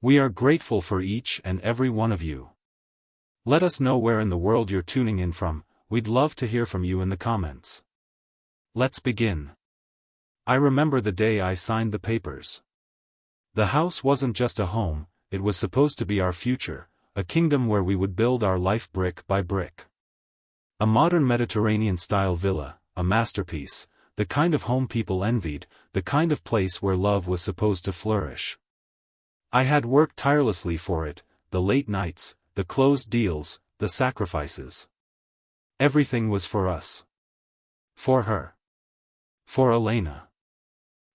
We are grateful for each and every one of you. Let us know where in the world you're tuning in from. We'd love to hear from you in the comments. Let's begin. I remember the day I signed the papers. The house wasn't just a home, it was supposed to be our future, a kingdom where we would build our life brick by brick. A modern Mediterranean-style villa, a masterpiece, the kind of home people envied, the kind of place where love was supposed to flourish. I had worked tirelessly for it, the late nights, the closed deals, the sacrifices. Everything was for us. For her. For Elena.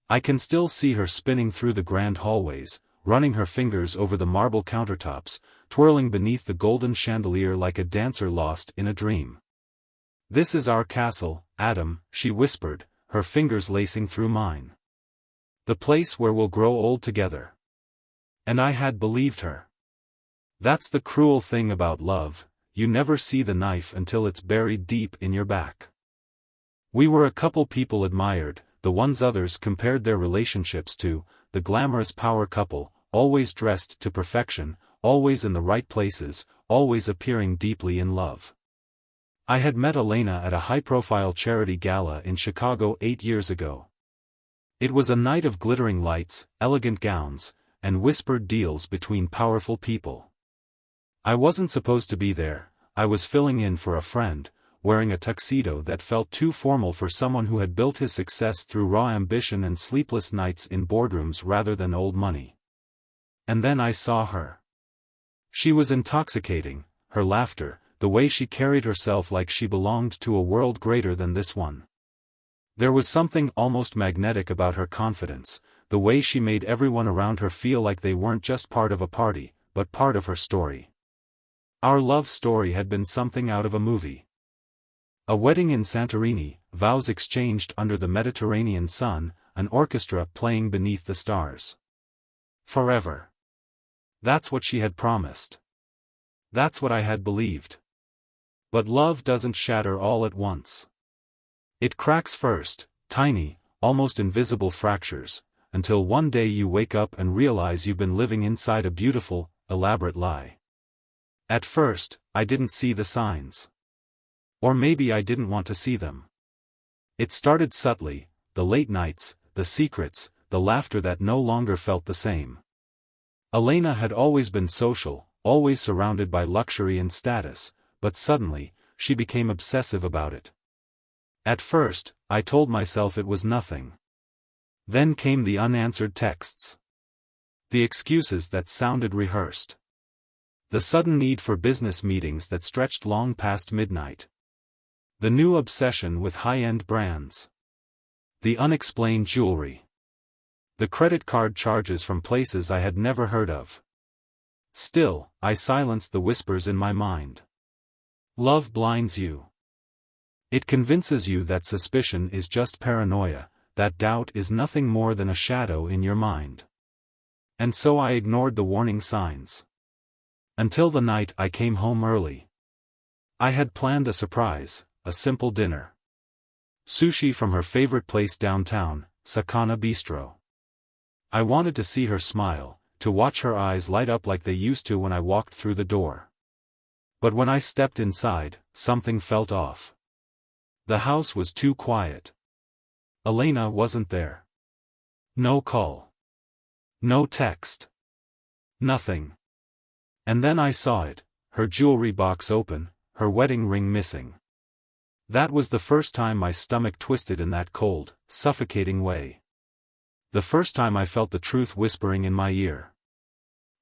I can still see her spinning through the grand hallways, running her fingers over the marble countertops, twirling beneath the golden chandelier like a dancer lost in a dream. "This is our castle, Adam," she whispered, her fingers lacing through mine. "The place where we'll grow old together." And I had believed her. That's the cruel thing about love, you never see the knife until it's buried deep in your back. We were a couple people admired, the ones others compared their relationships to, the glamorous power couple, always dressed to perfection, always in the right places, always appearing deeply in love. I had met Elena at a high-profile charity gala in Chicago 8 years ago. It was a night of glittering lights, elegant gowns, and whispered deals between powerful people. I wasn't supposed to be there, I was filling in for a friend, wearing a tuxedo that felt too formal for someone who had built his success through raw ambition and sleepless nights in boardrooms rather than old money. And then I saw her. She was intoxicating, her laughter, the way she carried herself like she belonged to a world greater than this one. There was something almost magnetic about her confidence, the way she made everyone around her feel like they weren't just part of a party, but part of her story. Our love story had been something out of a movie. A wedding in Santorini, vows exchanged under the Mediterranean sun, an orchestra playing beneath the stars. Forever. That's what she had promised. That's what I had believed. But love doesn't shatter all at once. It cracks first, tiny, almost invisible fractures, until one day you wake up and realize you've been living inside a beautiful, elaborate lie. At first, I didn't see the signs. Or maybe I didn't want to see them. It started subtly, the late nights, the secrets, the laughter that no longer felt the same. Elena had always been social, always surrounded by luxury and status, but suddenly, she became obsessive about it. At first, I told myself it was nothing. Then came the unanswered texts. The excuses that sounded rehearsed. The sudden need for business meetings that stretched long past midnight. The new obsession with high-end brands. The unexplained jewelry. The credit card charges from places I had never heard of. Still, I silenced the whispers in my mind. Love blinds you. It convinces you that suspicion is just paranoia, that doubt is nothing more than a shadow in your mind. And so I ignored the warning signs. Until the night I came home early. I had planned a surprise, a simple dinner. Sushi from her favorite place downtown, Sakana Bistro. I wanted to see her smile, to watch her eyes light up like they used to when I walked through the door. But when I stepped inside, something felt off. The house was too quiet. Elena wasn't there. No call. No text. Nothing. And then I saw it, her jewelry box open, her wedding ring missing. That was the first time my stomach twisted in that cold, suffocating way. The first time I felt the truth whispering in my ear.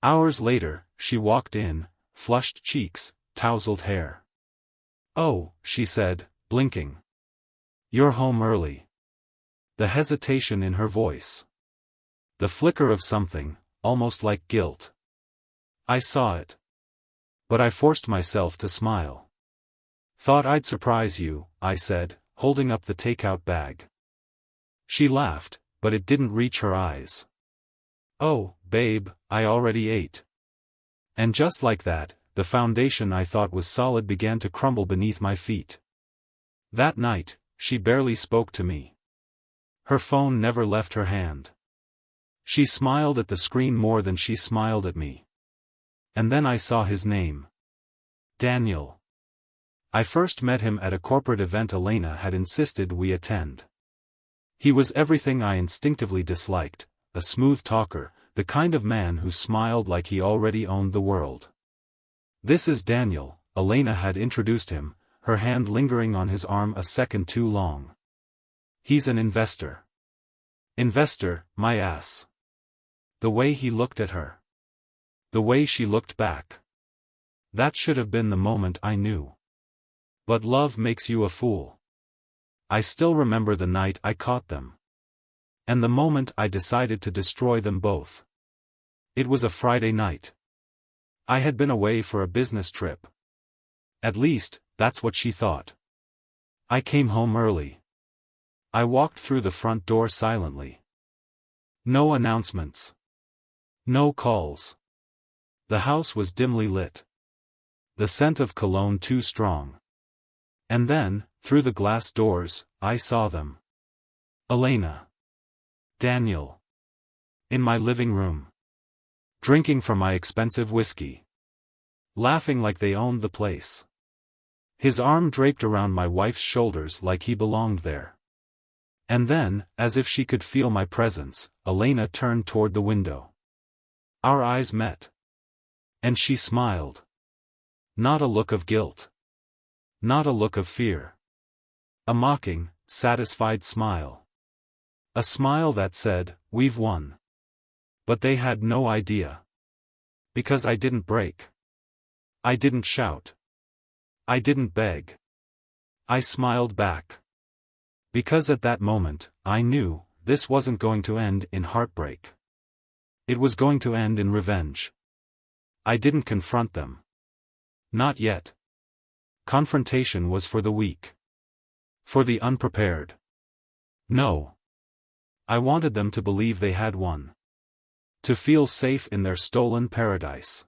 Hours later, she walked in, flushed cheeks, tousled hair. "Oh," she said, blinking. "You're home early." The hesitation in her voice. The flicker of something, almost like guilt. I saw it. But I forced myself to smile. "Thought I'd surprise you," I said, holding up the takeout bag. She laughed, but it didn't reach her eyes. "Oh, babe, I already ate." And just like that, the foundation I thought was solid began to crumble beneath my feet. That night, she barely spoke to me. Her phone never left her hand. She smiled at the screen more than she smiled at me. And then I saw his name. Daniel. I first met him at a corporate event Elena had insisted we attend. He was everything I instinctively disliked, a smooth talker, the kind of man who smiled like he already owned the world. "This is Daniel," Elena had introduced him, her hand lingering on his arm a second too long. "He's an investor." "Investor, my ass." The way he looked at her. The way she looked back. That should have been the moment I knew. But love makes you a fool. I still remember the night I caught them. And the moment I decided to destroy them both. It was a Friday night. I had been away for a business trip. At least, that's what she thought. I came home early. I walked through the front door silently. No announcements. No calls. The house was dimly lit. The scent of cologne too strong. And then, through the glass doors, I saw them. Elena. Daniel. In my living room. Drinking from my expensive whiskey. Laughing like they owned the place. His arm draped around my wife's shoulders like he belonged there. And then, as if she could feel my presence, Elena turned toward the window. Our eyes met. And she smiled. Not a look of guilt. Not a look of fear. A mocking, satisfied smile. A smile that said, "We've won." But they had no idea. Because I didn't break. I didn't shout. I didn't beg. I smiled back. Because at that moment, I knew, this wasn't going to end in heartbreak. It was going to end in revenge. I didn't confront them. Not yet. Confrontation was for the weak. For the unprepared. No. I wanted them to believe they had won. To feel safe in their stolen paradise.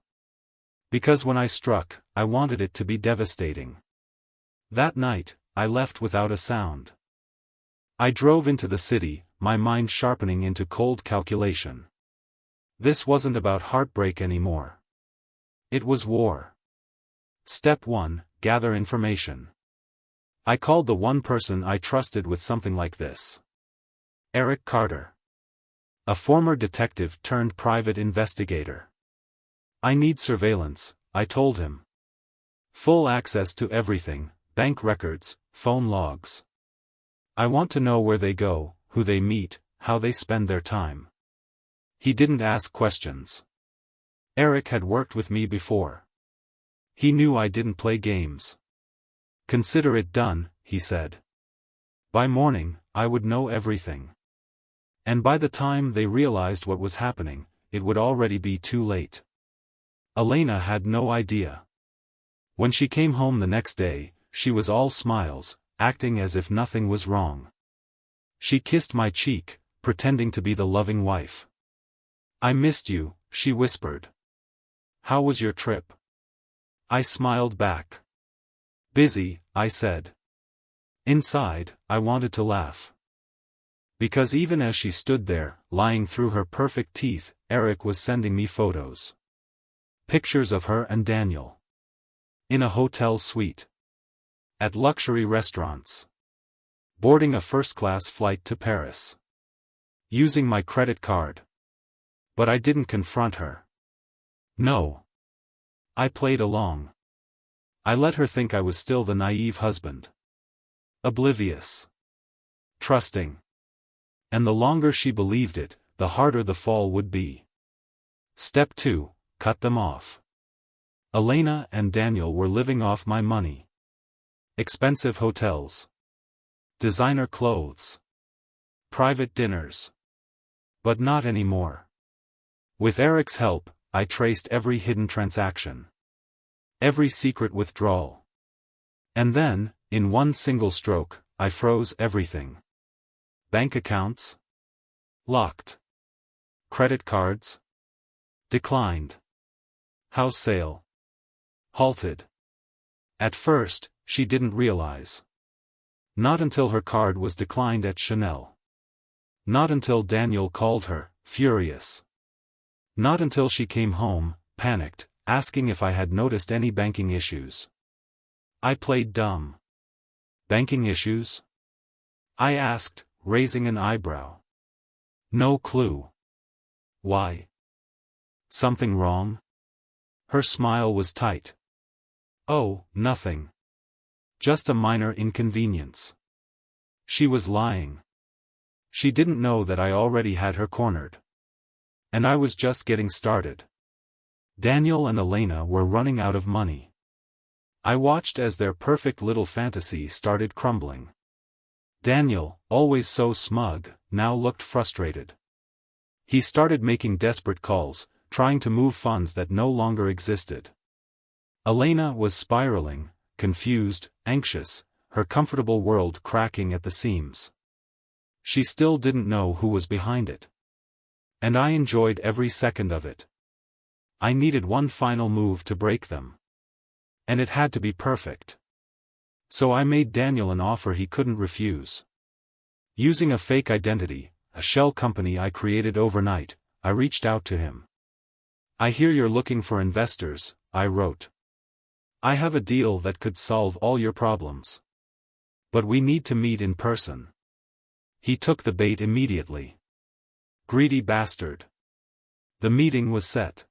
Because when I struck, I wanted it to be devastating. That night, I left without a sound. I drove into the city, my mind sharpening into cold calculation. This wasn't about heartbreak anymore. It was war. Step 1, gather information. I called the one person I trusted with something like this. Eric Carter. A former detective turned private investigator. I need surveillance, I told him. Full access to everything, bank records, phone logs. I want to know where they go, who they meet, how they spend their time. He didn't ask questions. Eric had worked with me before. He knew I didn't play games. Consider it done, he said. By morning, I would know everything. And by the time they realized what was happening, it would already be too late. Elena had no idea. When she came home the next day, she was all smiles, acting as if nothing was wrong. She kissed my cheek, pretending to be the loving wife. "I missed you," she whispered. "How was your trip?" I smiled back. "Busy," I said. Inside, I wanted to laugh. Because even as she stood there, lying through her perfect teeth, Eric was sending me photos. Pictures of her and Daniel. In a hotel suite. At luxury restaurants. Boarding a first-class flight to Paris. Using my credit card. But I didn't confront her. No. I played along. I let her think I was still the naive husband. Oblivious. Trusting. And the longer she believed it, the harder the fall would be. Step 2, cut them off. Elena and Daniel were living off my money. Expensive hotels. Designer clothes. Private dinners. But not anymore. With Eric's help, I traced every hidden transaction. Every secret withdrawal. And then, in one single stroke, I froze everything. Bank accounts? Locked. Credit cards? Declined. House sale? Halted. At first, she didn't realize. Not until her card was declined at Chanel. Not until Daniel called her, furious. Not until she came home, panicked, asking if I had noticed any banking issues. I played dumb. Banking issues? I asked, raising an eyebrow. No clue. Why? Something wrong? Her smile was tight. Oh, nothing. Just a minor inconvenience. She was lying. She didn't know that I already had her cornered. And I was just getting started. Daniel and Elena were running out of money. I watched as their perfect little fantasy started crumbling. Daniel, always so smug, now looked frustrated. He started making desperate calls, trying to move funds that no longer existed. Elena was spiraling, confused, anxious, her comfortable world cracking at the seams. She still didn't know who was behind it. And I enjoyed every second of it. I needed one final move to break them. And it had to be perfect. So I made Daniel an offer he couldn't refuse. Using a fake identity, a shell company I created overnight, I reached out to him. I hear you're looking for investors, I wrote. I have a deal that could solve all your problems. But we need to meet in person. He took the bait immediately. Greedy bastard. The meeting was set.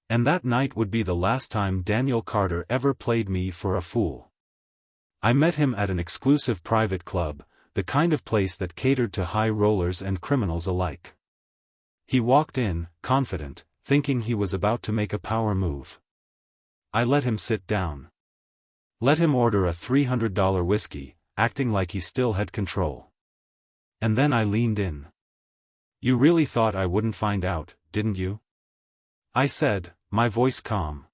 And that night would be the last time Daniel Carter ever played me for a fool. I met him at an exclusive private club, the kind of place that catered to high rollers and criminals alike. He walked in, confident, thinking he was about to make a power move. I let him sit down. Let him order a $300 whiskey, acting like he still had control. And then I leaned in. You really thought I wouldn't find out, didn't you? I said, my voice calm.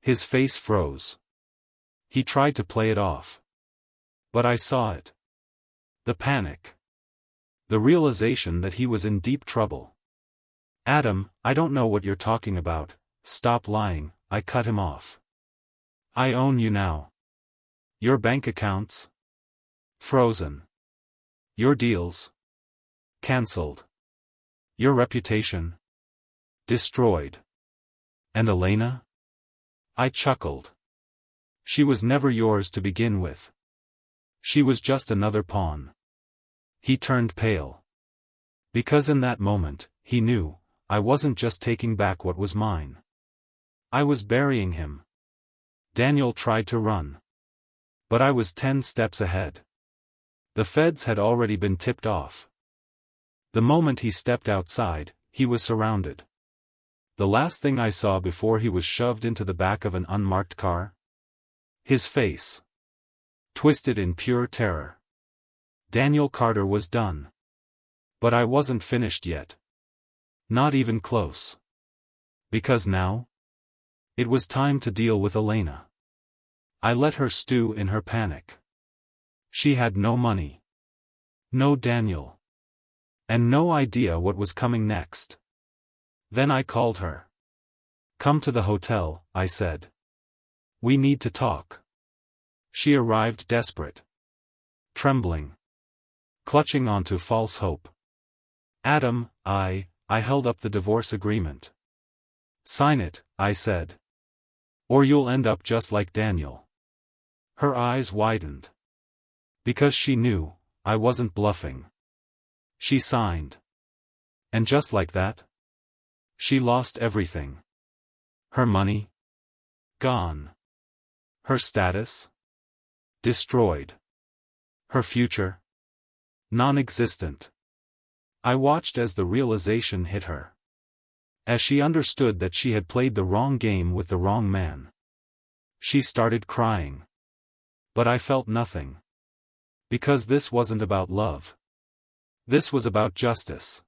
His face froze. He tried to play it off. But I saw it. The panic. The realization that he was in deep trouble. Adam, I don't know what you're talking about, stop lying, I cut him off. I own you now. Your bank accounts? Frozen. Your deals? Cancelled. Your reputation? Destroyed. And Elena? I chuckled. She was never yours to begin with. She was just another pawn. He turned pale. Because in that moment, he knew, I wasn't just taking back what was mine. I was burying him. Daniel tried to run. But I was 10 steps ahead. The feds had already been tipped off. The moment he stepped outside, he was surrounded. The last thing I saw before he was shoved into the back of an unmarked car? His face. Twisted in pure terror. Daniel Carter was done. But I wasn't finished yet. Not even close. Because now? It was time to deal with Elena. I let her stew in her panic. She had no money. No Daniel. And no idea what was coming next. Then I called her. Come to the hotel, I said. We need to talk. She arrived desperate. Trembling. Clutching onto false hope. Adam, I held up the divorce agreement. Sign it, I said. Or you'll end up just like Daniel. Her eyes widened. Because she knew, I wasn't bluffing. She signed. And just like that, she lost everything. Her money? Gone. Her status? Destroyed. Her future? Non-existent. I watched as the realization hit her. As she understood that she had played the wrong game with the wrong man. She started crying. But I felt nothing. Because this wasn't about love. This was about justice.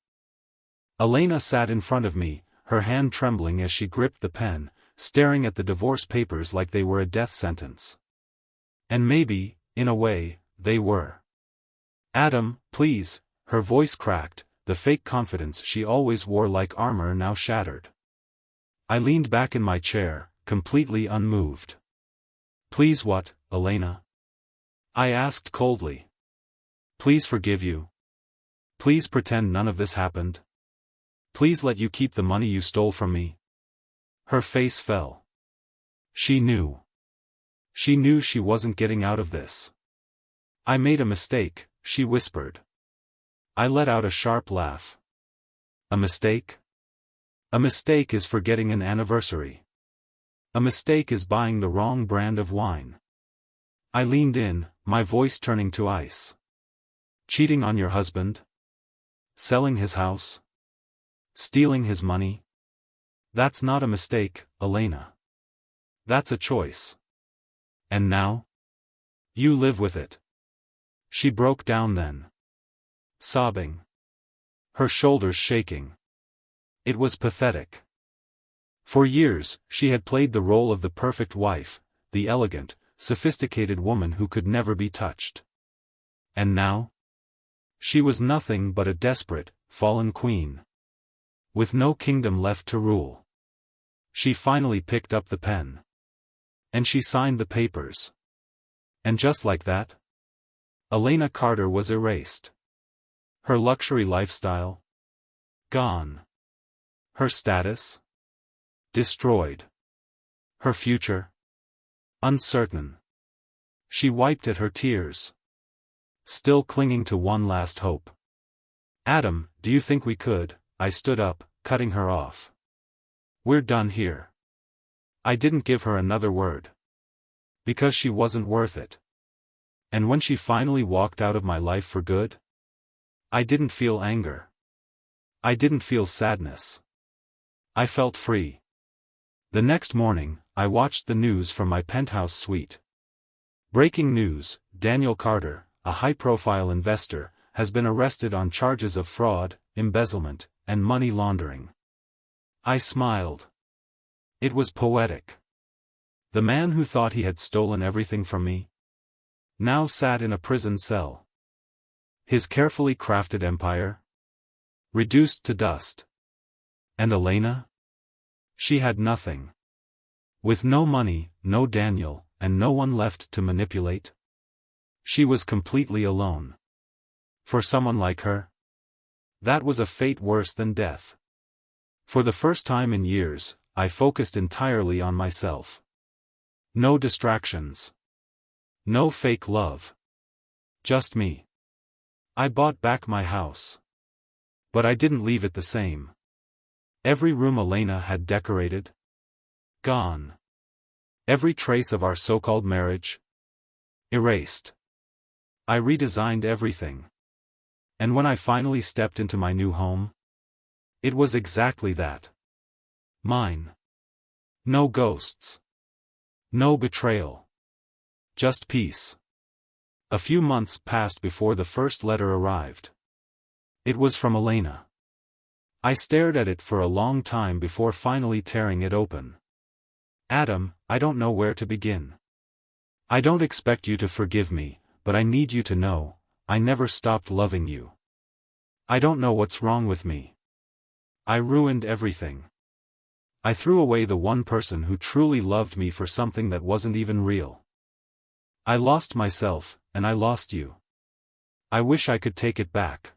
Elena sat in front of me, her hand trembling as she gripped the pen, staring at the divorce papers like they were a death sentence. And maybe, in a way, they were. Adam, please, her voice cracked, the fake confidence she always wore like armor now shattered. I leaned back in my chair, completely unmoved. Please what, Elena? I asked coldly. Please forgive you. Please pretend none of this happened. Please let you keep the money you stole from me." Her face fell. She knew. She knew she wasn't getting out of this. "I made a mistake," she whispered. I let out a sharp laugh. "A mistake? A mistake is forgetting an anniversary. A mistake is buying the wrong brand of wine." I leaned in, my voice turning to ice. "Cheating on your husband? Selling his house? Stealing his money? That's not a mistake, Elena. That's a choice. And now? You live with it." She broke down then. Sobbing. Her shoulders shaking. It was pathetic. For years, she had played the role of the perfect wife, the elegant, sophisticated woman who could never be touched. And now? She was nothing but a desperate, fallen queen. With no kingdom left to rule. She finally picked up the pen. And she signed the papers. And just like that, Elena Carter was erased. Her luxury lifestyle? Gone. Her status? Destroyed. Her future? Uncertain. She wiped at her tears. Still clinging to one last hope. "Adam, do you think we could?" I stood up, cutting her off. "We're done here." I didn't give her another word. Because she wasn't worth it. And when she finally walked out of my life for good, I didn't feel anger. I didn't feel sadness. I felt free. The next morning, I watched the news from my penthouse suite. Breaking news: Daniel Carter, a high-profile investor, has been arrested on charges of fraud, embezzlement, and money laundering. I smiled. It was poetic. The man who thought he had stolen everything from me now sat in a prison cell. His carefully crafted empire reduced to dust. And Elena? She had nothing. With no money, no Daniel, and no one left to manipulate. She was completely alone. For someone like her, that was a fate worse than death. For the first time in years, I focused entirely on myself. No distractions. No fake love. Just me. I bought back my house. But I didn't leave it the same. Every room Elena had decorated? Gone. Every trace of our so-called marriage? Erased. I redesigned everything. And when I finally stepped into my new home, it was exactly that. Mine. No ghosts. No betrayal. Just peace. A few months passed before the first letter arrived. It was from Elena. I stared at it for a long time before finally tearing it open. "Adam, I don't know where to begin. I don't expect you to forgive me, but I need you to know, I never stopped loving you. I don't know what's wrong with me. I ruined everything. I threw away the one person who truly loved me for something that wasn't even real. I lost myself, and I lost you. I wish I could take it back.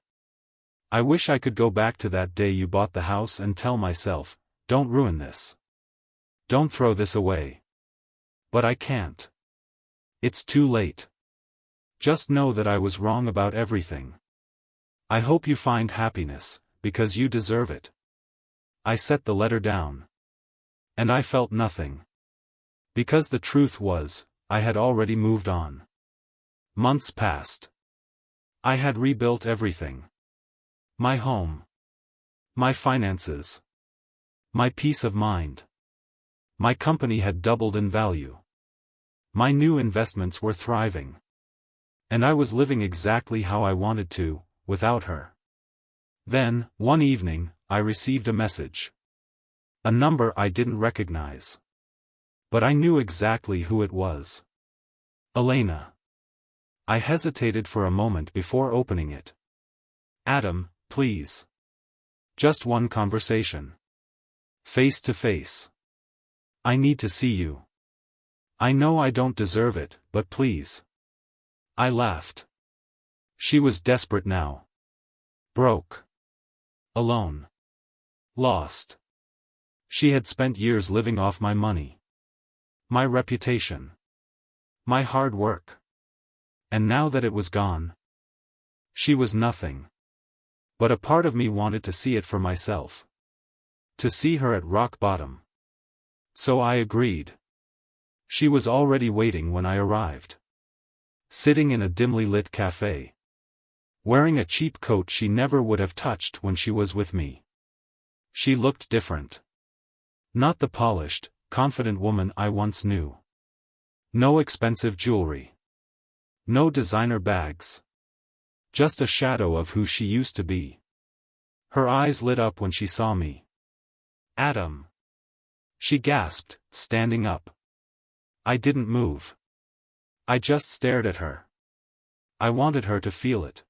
I wish I could go back to that day you bought the house and tell myself, don't ruin this. Don't throw this away. But I can't. It's too late. Just know that I was wrong about everything. I hope you find happiness, because you deserve it." I set the letter down. And I felt nothing. Because the truth was, I had already moved on. Months passed. I had rebuilt everything. My home. My finances. My peace of mind. My company had doubled in value. My new investments were thriving. And I was living exactly how I wanted to, without her. Then, one evening, I received a message. A number I didn't recognize. But I knew exactly who it was. Elena. I hesitated for a moment before opening it. "Adam, please. Just one conversation. Face to face. I need to see you. I know I don't deserve it, but please." I laughed. She was desperate now. Broke. Alone. Lost. She had spent years living off my money. My reputation. My hard work. And now that it was gone, she was nothing. But a part of me wanted to see it for myself. To see her at rock bottom. So I agreed. She was already waiting when I arrived. Sitting in a dimly lit cafe. Wearing a cheap coat she never would have touched when she was with me. She looked different. Not the polished, confident woman I once knew. No expensive jewelry. No designer bags. Just a shadow of who she used to be. Her eyes lit up when she saw me. Adam. She gasped, standing up. I didn't move. I just stared at her. I wanted her to feel it.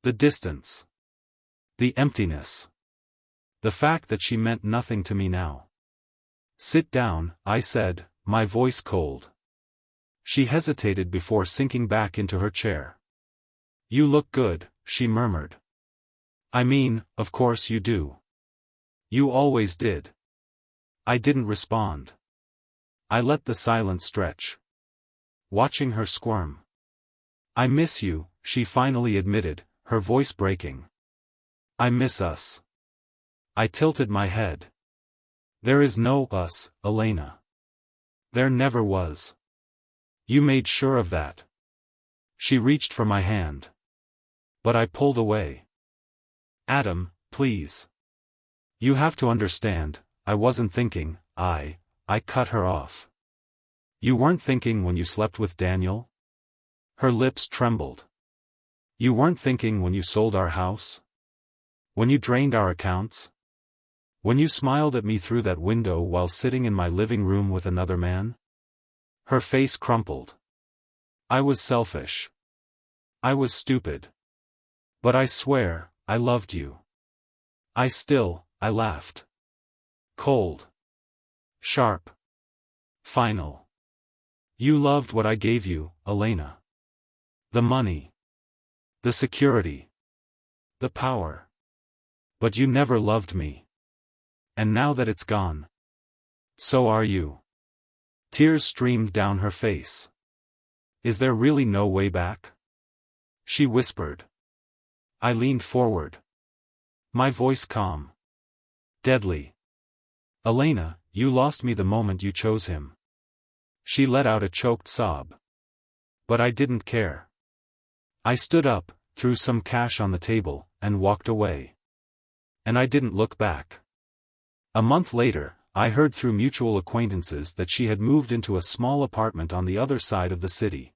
The distance. The emptiness. The fact that she meant nothing to me now. Sit down, I said, my voice cold. She hesitated before sinking back into her chair. You look good, she murmured. I mean, of course you do. You always did. I didn't respond. I let the silence stretch. Watching her squirm. I miss you, she finally admitted, her voice breaking. I miss us. I tilted my head. There is no us, Elena. There never was. You made sure of that. She reached for my hand. But I pulled away. Adam, please. You have to understand, I wasn't thinking. I cut her off. You weren't thinking when you slept with Daniel? Her lips trembled. You weren't thinking when you sold our house? When you drained our accounts? When you smiled at me through that window while sitting in my living room with another man? Her face crumpled. I was selfish. I was stupid. But I swear, I loved you. I laughed. Cold. Sharp. Final. You loved what I gave you, Elena. The money. The security. The power. But you never loved me. And now that it's gone. So are you. Tears streamed down her face. Is there really no way back? She whispered. I leaned forward. My voice calm. Deadly. Elena, you lost me the moment you chose him. She let out a choked sob. But I didn't care. I stood up, threw some cash on the table, and walked away. And I didn't look back. A month later, I heard through mutual acquaintances that she had moved into a small apartment on the other side of the city.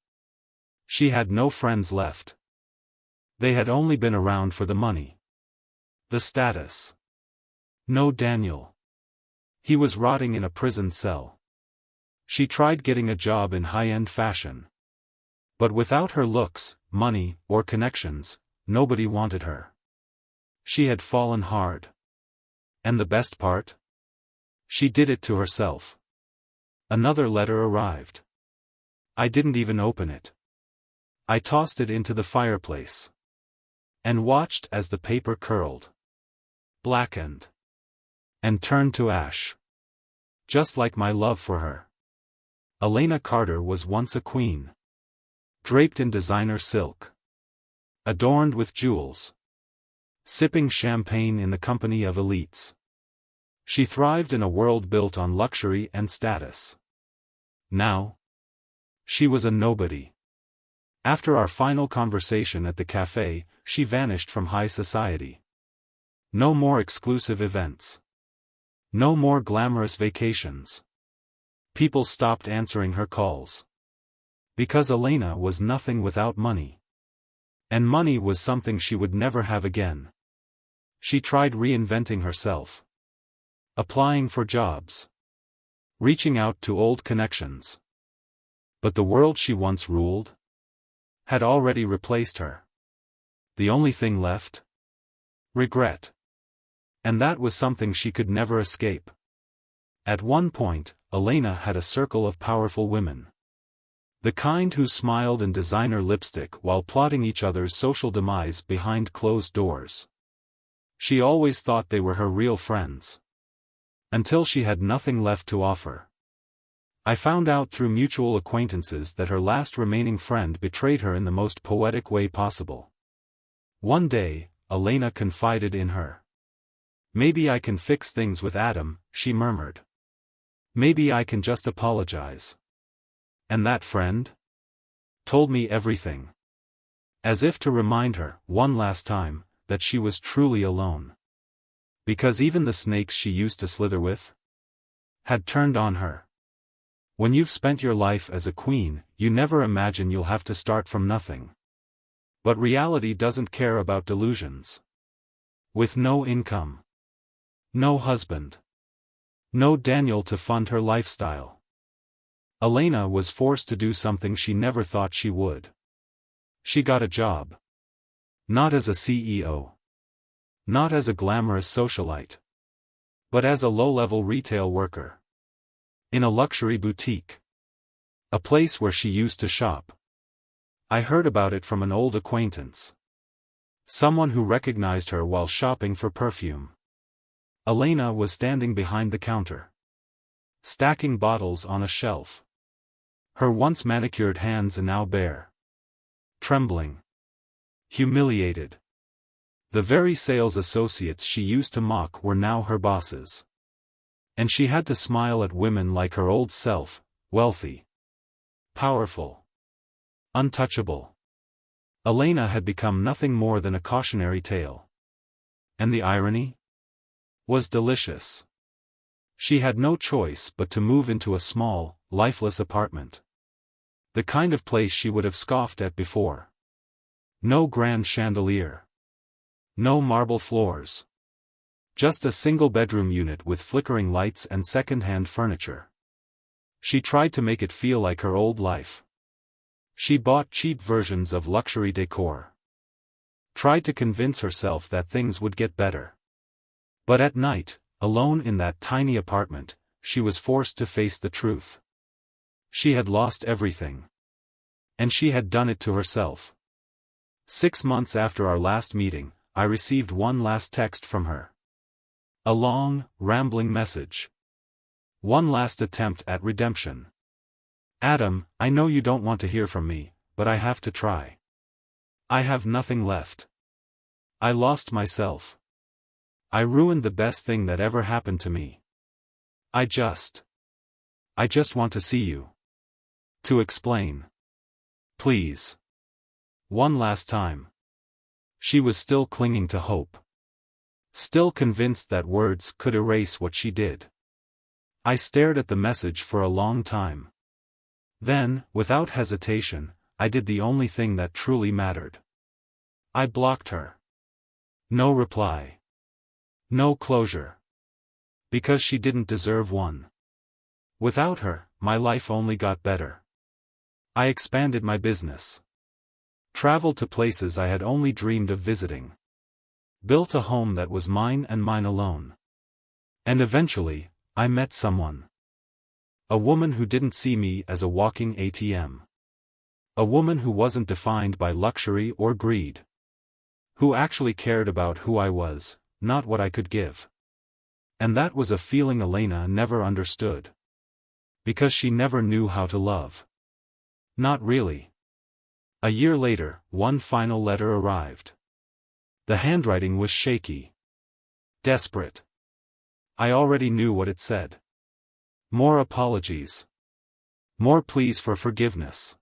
She had no friends left. They had only been around for the money. The status. No Daniel. He was rotting in a prison cell. She tried getting a job in high-end fashion. But without her looks, money, or connections, nobody wanted her. She had fallen hard. And the best part? She did it to herself. Another letter arrived. I didn't even open it. I tossed it into the fireplace. And watched as the paper curled. Blackened. And turned to ash. Just like my love for her. Elena Carter was once a queen. Draped in designer silk. Adorned with jewels. Sipping champagne in the company of elites. She thrived in a world built on luxury and status. Now, she was a nobody. After our final conversation at the cafe, she vanished from high society. No more exclusive events. No more glamorous vacations. People stopped answering her calls. Because Elena was nothing without money. And money was something she would never have again. She tried reinventing herself. Applying for jobs. Reaching out to old connections. But the world she once ruled had already replaced her. The only thing left? Regret. And that was something she could never escape. At one point, Elena had a circle of powerful women. The kind who smiled in designer lipstick while plotting each other's social demise behind closed doors. She always thought they were her real friends. Until she had nothing left to offer. I found out through mutual acquaintances that her last remaining friend betrayed her in the most poetic way possible. One day, Elena confided in her. "Maybe I can fix things with Adam," she murmured. "Maybe I can just apologize." And that friend? Told me everything. As if to remind her, one last time, that she was truly alone. Because even the snakes she used to slither with had turned on her. When you've spent your life as a queen, you never imagine you'll have to start from nothing. But reality doesn't care about delusions. With no income. No husband. No Daniel to fund her lifestyle. Elena was forced to do something she never thought she would. She got a job. Not as a CEO. Not as a glamorous socialite. But as a low-level retail worker. In a luxury boutique. A place where she used to shop. I heard about it from an old acquaintance. Someone who recognized her while shopping for perfume. Elena was standing behind the counter. Stacking bottles on a shelf. Her once manicured hands now bare. Trembling. Humiliated. The very sales associates she used to mock were now her bosses. And she had to smile at women like her old self, wealthy. Powerful. Untouchable. Elena had become nothing more than a cautionary tale. And the irony? Was delicious. She had no choice but to move into a small, lifeless apartment. The kind of place she would have scoffed at before. No grand chandelier. No marble floors. Just a single-bedroom unit with flickering lights and second-hand furniture. She tried to make it feel like her old life. She bought cheap versions of luxury decor. Tried to convince herself that things would get better. But at night, alone in that tiny apartment, she was forced to face the truth. She had lost everything. And she had done it to herself. 6 months after our last meeting, I received one last text from her. A long, rambling message. One last attempt at redemption. "Adam, I know you don't want to hear from me, but I have to try. I have nothing left. I lost myself. I ruined the best thing that ever happened to me. I just want to see you. To explain. Please. One last time." She was still clinging to hope. Still convinced that words could erase what she did. I stared at the message for a long time. Then, without hesitation, I did the only thing that truly mattered. I blocked her. No reply. No closure. Because she didn't deserve one. Without her, my life only got better. I expanded my business. Traveled to places I had only dreamed of visiting. Built a home that was mine and mine alone. And eventually, I met someone. A woman who didn't see me as a walking ATM. A woman who wasn't defined by luxury or greed. Who actually cared about who I was, not what I could give. And that was a feeling Elena never understood. Because she never knew how to love. Not really. A year later, one final letter arrived. The handwriting was shaky. Desperate. I already knew what it said. More apologies. More pleas for forgiveness.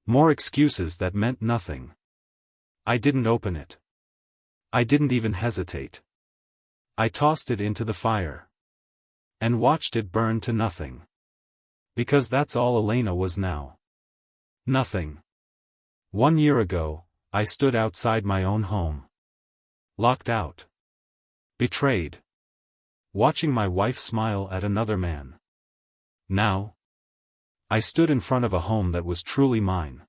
More excuses that meant nothing. I didn't open it. I didn't even hesitate. I tossed it into the fire. And watched it burn to nothing. Because that's all Elena was now. Nothing. 1 year ago, I stood outside my own home. Locked out. Betrayed. Watching my wife smile at another man. Now, I stood in front of a home that was truly mine.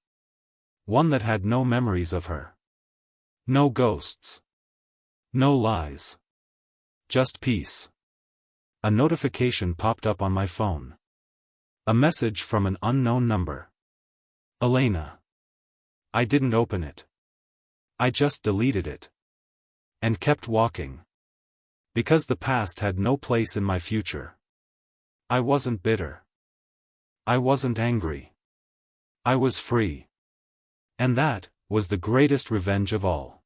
One that had no memories of her. No ghosts. No lies. Just peace. A notification popped up on my phone. A message from an unknown number. Elena. I didn't open it. I just deleted it. And kept walking. Because the past had no place in my future. I wasn't bitter. I wasn't angry. I was free. And that was the greatest revenge of all.